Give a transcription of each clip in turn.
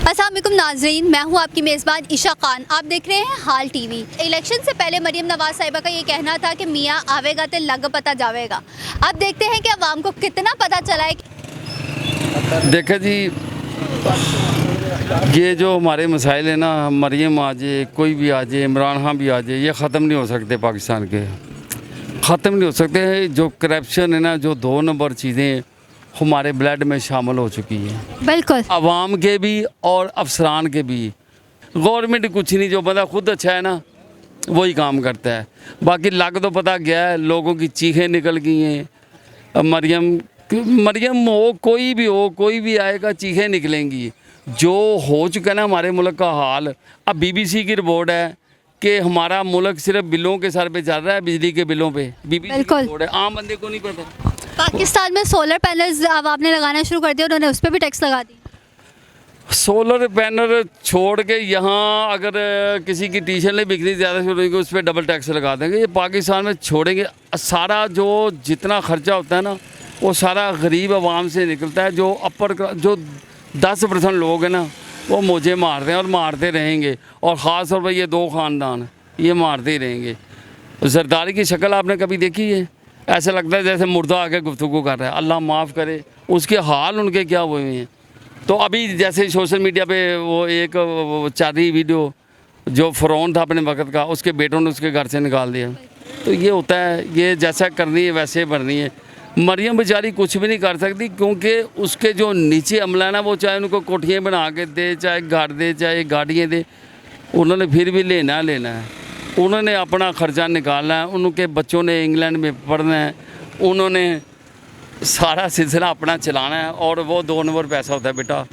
अस्सलाम वालेकुम नाज़रीन, मैं हूं आपकी मेज़बान ईशा खान। आप देख रहे हैं हाल टीवी। इलेक्शन से पहले मरियम नवाज साहिबा का ये कहना था कि मियाँ आवेगा तो लग पता जावेगा। अब देखते हैं कि अवाम को कितना पता चला है। देखे जी, ये जो हमारे मसाइल है ना, मरियम आ जाए, कोई भी आ जाए, इमरान खान भी आ जाए, ये ख़त्म नहीं हो सकते। पाकिस्तान के ख़त्म नहीं हो सकते। जो करप्शन है ना, जो 2 नंबर चीज़ें हमारे ब्लड में शामिल हो चुकी है, बिल्कुल अवाम के भी और अफसरान के भी। गवर्नमेंट कुछ नहीं, जो बंदा खुद अच्छा है ना वही काम करता है। बाकी लग तो पता गया है, लोगों की चीखें निकल गई हैं। मरियम हो, कोई भी आएगा, चीखें निकलेंगी। जो हो चुका है ना हमारे मुल्क का हाल। अब बीबीसी की रिपोर्ट है कि हमारा मुल्क सिर्फ बिलों के सर पे चल रहा है, बिजली के बिलों पे। बीबीसी की बिल्कुल। रिपोर्ट है, आम बंदे को नहीं पता। पाकिस्तान में सोलर पैनल्स अब आपने लगाना शुरू कर दिया, उन्होंने उस पर भी टैक्स लगा दी। सोलर पैनल छोड़ के यहाँ अगर किसी की टीशर्टें बिकनी ज़्यादा शुरू होगी, उस पर डबल टैक्स लगा देंगे। ये पाकिस्तान में छोड़ेंगे। सारा जो जितना खर्चा होता है ना, वो सारा गरीब आवाम से निकलता है। जो 10% लोग हैं ना, वो मुझे मारते हैं और मारते रहेंगे। और ख़ास तौर पर ये 2 ख़ानदान ये मारते ही रहेंगे। जरदारी की शक्ल आपने कभी देखी है? ऐसा लगता है जैसे मुर्दा आके गुफ्तगू कर रहा है। अल्लाह माफ़ करे, उसके हाल उनके क्या हुए हैं। तो अभी जैसे सोशल मीडिया पे वो एक चल रही वीडियो, जो फ़िरौन था अपने वक्त का, उसके बेटों ने उसके घर से निकाल दिया। तो ये होता है, ये जैसा करनी है वैसे भरनी है। मरियम बेचारी कुछ भी नहीं कर सकती, क्योंकि उसके जो नीचे अमला है ना, वो चाहे उनको कोठियाँ बना के दे, चाहे घर दे, चाहे गाड़ियाँ दे, उन्होंने फिर भी लेना है। उन्होंने अपना ख़र्चा निकालना है। उनके बच्चों ने इंग्लैंड में पढ़ना है। उन्होंने सारा सिलसिला अपना चलाना है। और वो 2 नंबर पैसा होता है बेटा,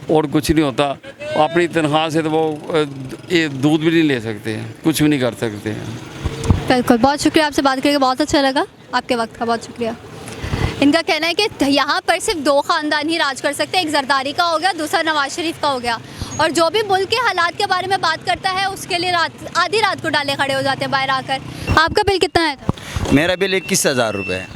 और कुछ नहीं होता। अपनी तनख्वाह से तो वो दूध भी नहीं ले सकते हैं, कुछ भी नहीं कर सकते हैं। बिल्कुल, बहुत शुक्रिया, आपसे बात करके बहुत अच्छा लगा। आपके वक्त का बहुत शुक्रिया। इनका कहना है कि यहाँ पर सिर्फ 2 ख़ानदान ही राज कर सकते हैं। एक जरदारी का हो गया, दूसरा नवाज शरीफ का हो गया। और जो भी मुल्क के हालात के बारे में बात करता है, उसके लिए आधी रात को डाले खड़े हो जाते हैं बाहर आकर। आपका बिल कितना आया था? मेरा बिल 21,000 रुपये है।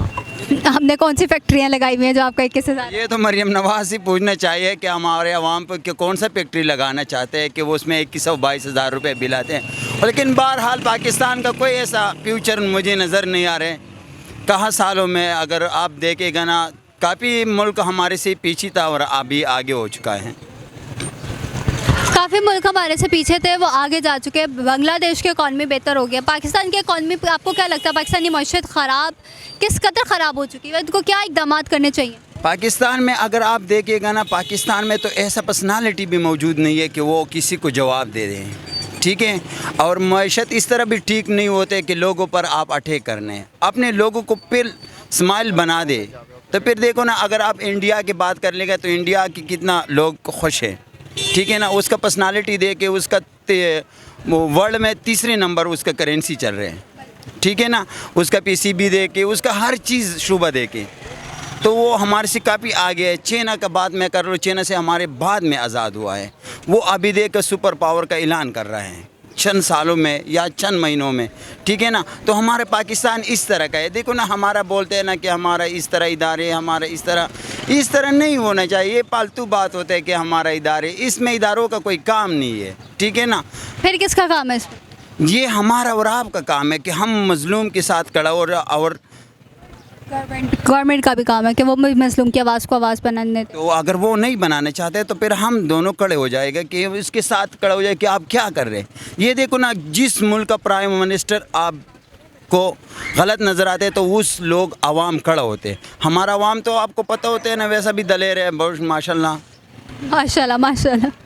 हमने कौन सी फैक्ट्रियाँ लगाई हुई हैं जो आपका 21,000? ये तो मरियम नवाज से पूछना चाहिए कि हमारे अवाम पर कौन सा फैक्ट्री लगाना चाहते हैं कि वो उसमें 21-22,000 रुपये बिल आते हैं। लेकिन बहरहाल पाकिस्तान का कोई ऐसा फ्यूचर मुझे नज़र नहीं आ रहे। कहाँ सालों में अगर आप देखेगा ना, काफ़ी मुल्क हमारे से पीछे था और अभी आगे हो चुका है। काफ़ी मुल्क हमारे से पीछे थे, वो आगे जा चुके हैं। बांग्लादेश की इकॉनमी बेहतर हो गया। पाकिस्तान की इकॉनमी आपको क्या लगता है, पाकिस्तानी मईशत ख़राब किस कदर ख़राब हो चुकी है? इनको क्या इक़दाम करने चाहिए? पाकिस्तान में अगर आप देखिएगा ना, पाकिस्तान में तो ऐसा पर्सनालिटी भी मौजूद नहीं है कि वो किसी को जवाब दे दें, ठीक है। और मईशत इस तरह भी ठीक नहीं होते कि लोगों पर आप अटैक करने, अपने लोगों को फिर स्माइल बना दे। तो फिर देखो ना, अगर आप इंडिया की बात कर लेंगे तो इंडिया की कितना लोग खुश है, ठीक है ना। उसका पर्सनालिटी दे के उसका वर्ल्ड में 3रे नंबर उसका करेंसी चल रहे हैं, ठीक है ना। उसका पीसीबी दे के, उसका हर चीज़ शुबा दे के, तो वो हमारे से काफ़ी आगे है। चाइना का बात मैं कर रहा हूँ, चाइना से हमारे बाद में आज़ाद हुआ है। वो अभी देख सुपर पावर का ऐलान कर रहे हैं चंद सालों में या चंद महीनों में, ठीक है ना। तो हमारे पाकिस्तान इस तरह का है। देखो ना, हमारा बोलते हैं ना कि हमारा इस तरह इदारे, हमारा इस तरह नहीं होना चाहिए। ये पालतू बात होता है कि हमारा इदारे, इसमें इदारों का कोई काम नहीं है, ठीक है ना। फिर किसका काम है इसमें? ये हमारा और आपका काम है कि हम मजलूम के साथ खड़ा और गवर्नमेंट का भी काम है कि वो मजलूम की आवाज़ को आवाज़ बनाने दें। तो अगर वो नहीं बनाना चाहते तो फिर हम दोनों खड़े हो जाएगा कि इसके साथ खड़ा हो जाए कि आप क्या कर रहे हैं। ये देखो ना, जिस मुल्क का प्राइम मिनिस्टर आप को गलत नज़र आते तो उस लोग आवाम खड़ा होते। हमारा आवाम तो आपको पता होते हैं ना, वैसा भी दलेर है बहुत, माशाल्लाह माशाल्लाह माशाल्लाह।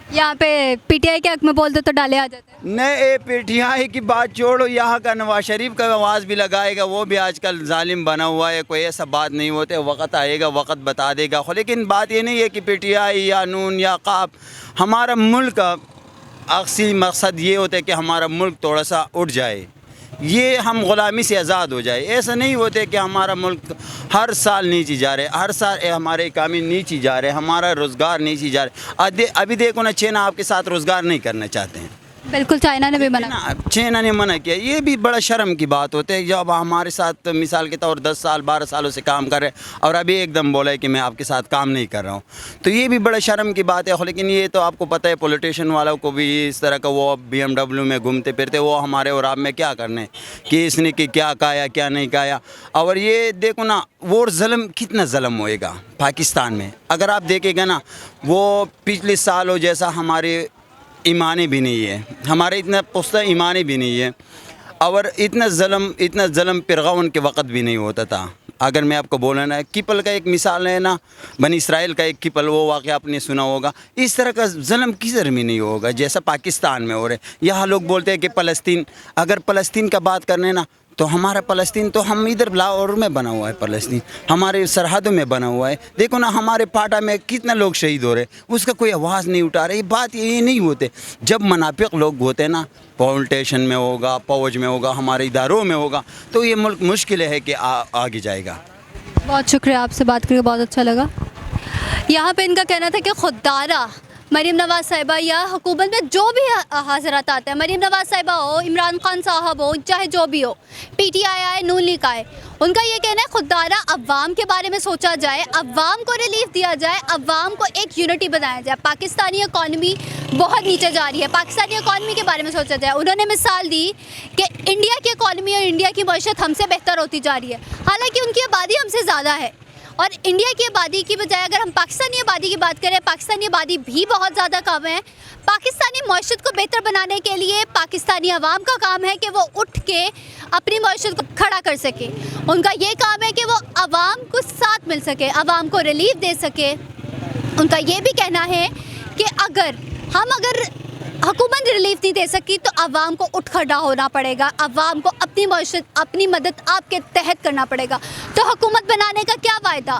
यहाँ पे पीटीआई के हक में बोल दो तो डाले आ जाते हैं। नहीं, पीटीआई की बात छोड़ो, यहाँ का नवाज शरीफ का आवाज़ भी लगाएगा, वो भी आजकल जालिम बना हुआ है। कोई ऐसा बात नहीं होते, वक्त आएगा, वक्त बता देगा। लेकिन बात ये नहीं है कि पीटीआई या नून या काप, हमारा मुल्क का अक्सी मकसद ये होता है कि हमारा मुल्क थोड़ा सा उठ जाए, ये हम ग़ुलामी से आज़ाद हो जाए। ऐसा नहीं होते कि हमारा मुल्क हर साल नीचे जा रहे, हर साल हमारे इकामी नीचे जा रहे, हमारा रोज़गार नीचे जा रहे। अभी देखो ना, चाइना आपके साथ रोज़गार नहीं करना चाहते हैं, बिल्कुल, चाइना ने भी मना ना चाइना ने मना किया, ये भी बड़ा शर्म की बात होती है जब हमारे साथ मिसाल के तौर 10 साल 12 सालों से काम कर रहे हैं और अभी एकदम बोला है कि मैं आपके साथ काम नहीं कर रहा हूँ, तो ये भी बड़ा शर्म की बात है। लेकिन ये तो आपको पता है पॉलिटिशियन वालों को भी इस तरह का, वो BMW में घूमते फिरते, वो हमारे और आप में क्या करने कि इसने कि क्या खाया क्या नहीं खाया। और ये देखो ना, वो जुल्म कितना जुल्म होएगा पाकिस्तान में, अगर आप देखेगा ना, वो पिछले सालों जैसा हमारे ईमानी भी नहीं है, हमारे इतना पुख्ता ईमानी भी नहीं है, और इतना ज़ुल्म फिरऔन के वक़्त भी नहीं होता था। अगर मैं आपको बोला ना, किपल का एक मिसाल है ना, बनी इसराइल का एक किपल, वो वाक़या आपने सुना होगा। इस तरह का ज़ुल्म किधर में नहीं होगा जैसा पाकिस्तान में हो रहा है। यहाँ लोग बोलते हैं कि फ़लस्तीन, अगर फ़लस्तीन का बात करने ना, तो हमारा फ़लस्तीन तो हम इधर लाहौर में बना हुआ है, फ़लस्तीन हमारे सरहदों में बना हुआ है। देखो ना हमारे पाटा में कितना लोग शहीद हो रहे हैं, उसका कोई आवाज़ नहीं उठा रहे। ये बात ये नहीं होते, जब मुनाफिक लोग होते हैं ना, पॉलिटिशन में होगा, फौज में होगा, हमारे इदारों में होगा, तो ये मुल्क मुश्किल है कि आगे जाएगा। बहुत शुक्रिया, आपसे बात करके बहुत अच्छा लगा। यहाँ पे इनका कहना था कि खुददारा मरीम नवाज़ साहिबा या हुकूमत में जो भी हज़रात आते हैं, मरीम नवाज़ साहिबा हो, इमरान खान साहब हो, चाहे जो भी हो, PTI आए, नून लीग आए, उनका ये कहना है खुददारा अवाम के बारे में सोचा जाए, अवाम को रिलीफ दिया जाए, अवाम को एक यूनिटी बनाया जाए। पाकिस्तानी इकॉनमी बहुत नीचे जा रही है, पाकिस्तानी इकॉनमी के बारे में सोचा जाए। उन्होंने मिसाल दी कि इंडिया की इकॉनमी और इंडिया की मईशत हमसे बेहतर होती जा रही है, हालाँकि उनकी आबादी हमसे ज़्यादा है। और इंडिया की आबादी की बजाय अगर हम पाकिस्तानी आबादी की बात करें, पाकिस्तानी आबादी भी बहुत ज़्यादा कम है। पाकिस्तानी मईशत को बेहतर बनाने के लिए पाकिस्तानी अवाम का काम है कि वो उठ के अपनी मईशत को खड़ा कर सके। उनका ये काम है कि वो अवाम को साथ मिल सके, अवाम को रिलीफ दे सके। उनका ये भी कहना है कि अगर हुकूमत रिलीफ नहीं दे सकती तो अवाम को उठ खड़ा होना पड़ेगा, अवाम को अपनी मईशत, अपनी मदद आपके तहत करना पड़ेगा। तो हुकूमत बनाने का क्या फ़ायदा,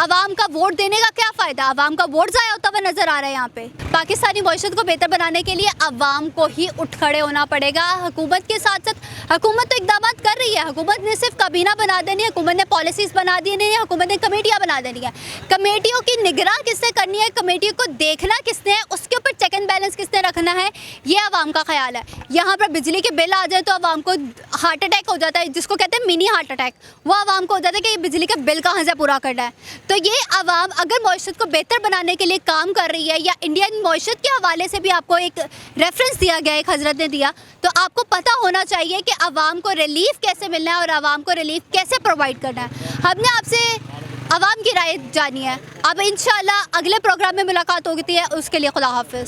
अवाम का वोट देने का क्या फ़ायदा? अवाम का वोट ज़ाया होता हुआ नज़र आ रहा है यहाँ पे। पाकिस्तानी मईशत को बेहतर बनाने के लिए अवाम को ही उठ खड़े होना पड़ेगा। हुकूमत के साथ साथ हुकूमत तो इकदाम कर रही है, हुकूमत ने सिर्फ काबीना बना देनी है, हुकूमत ने पॉलिसीज़ बना दी नहीं है, हुकूमत ने कमेटियाँ बना देनी है। कमेटियों की निगरान किसने करनी है, कमेटियों को देखना किसने है, उसके ऊपर चेक एंड बैलेंस किसने रखना है, ये अवाम का ख्याल है। यहाँ पर बिजली के बिल आ जाए तो अवाम को हार्ट अटैक हो जाता है, जिसको कहते हैं मिनी हार्ट अटैक, वो अवाम को हो जाता है कि ये बिजली का बिल कहाँ से पूरा करना है। तो ये अवाम अगर मईशत को बेहतर बनाने के लिए काम कर रही है, या इंडियन मईशत के हवाले से भी आपको एक रेफरेंस दिया गया, एक हजरत ने दिया, तो आपको पता होना चाहिए कि अवाम को रिलीफ कैसे मिलना है और अवाम को रिलीफ कैसे प्रोवाइड करना है। हमने आपसे अवाम की राय जानी है। अब इंशाल्लाह अगले प्रोग्राम में मुलाकात होती है, उसके लिए खुदा हाफिज़।